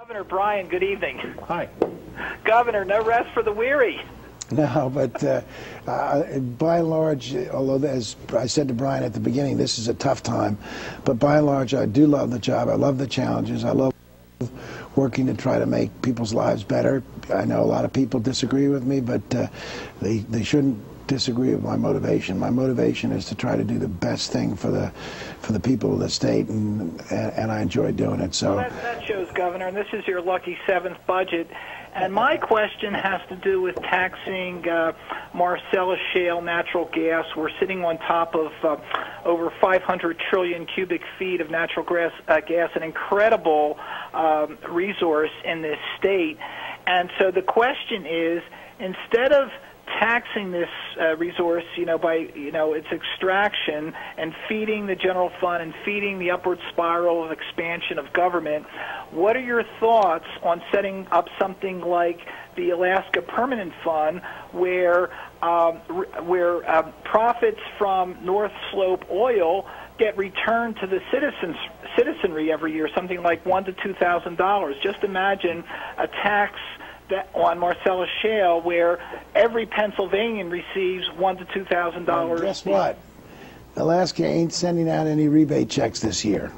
Governor Bryan, good evening. Hi. Governor, no rest for the weary. No, but by and large, although as I said to Brian at the beginning, this is a tough time, but by and large, I do love the job. I love the challenges. I love working to try to make people's lives better. I know a lot of people disagree with me, but they shouldn't disagree with my motivation. My motivation is to try to do the best thing for the people of the state, and I enjoy doing it. So well, that shows, Governor, and this is your lucky 7th budget. And my question has to do with taxing Marcellus shale natural gas. We're sitting on top of over 500 trillion cubic feet of natural gas, an incredible resource in this state. And so the question is, instead of taxing this resource, by its extraction and feeding the general fund and feeding the upward spiral of expansion of government, what are your thoughts on setting up something like the Alaska Permanent Fund, where profits from North Slope oil get returned to the citizenry every year, something like $1,000 to $2,000? Just imagine a tax on Marcellus shale, where every Pennsylvanian receives $1,000 to $2,000. Guess what? Alaska ain't sending out any rebate checks this year,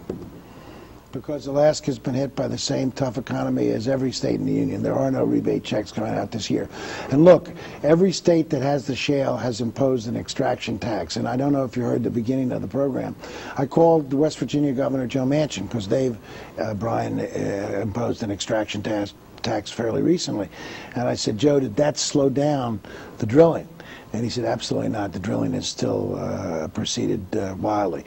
because Alaska's been hit by the same tough economy as every state in the union. There are no rebate checks going out this year. And look, every state that has the shale has imposed an extraction tax. And I don't know if you heard the beginning of the program. I called the West Virginia Governor Joe Manchin, because they've, Brian, imposed an extraction tax fairly recently. And I said, Joe, did that slow down the drilling? And he said, absolutely not. The drilling is still proceeded wildly.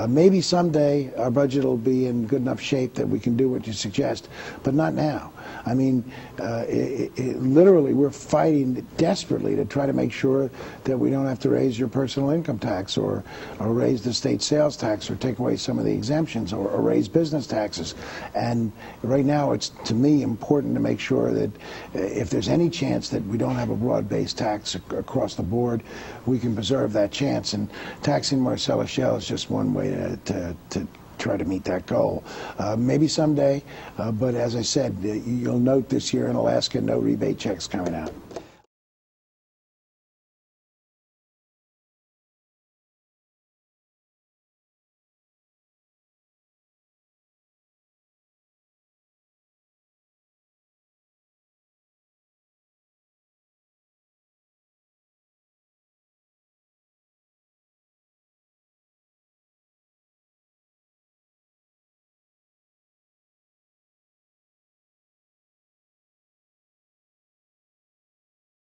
Maybe someday our budget will be in good enough shape that we can do what you suggest, but not now. I mean, literally, we're fighting desperately to try to make sure that we don't have to raise your personal income tax, or raise the state sales tax, or take away some of the exemptions, or raise business taxes. And right now, it's, to me, important to make sure that if there's any chance that we don't have a broad-based tax across the board, we can preserve that chance. And taxing Marcellus shale is just one way to try to meet that goal. Maybe someday, but as I said, you'll note this year in Alaska, no rebate checks coming out.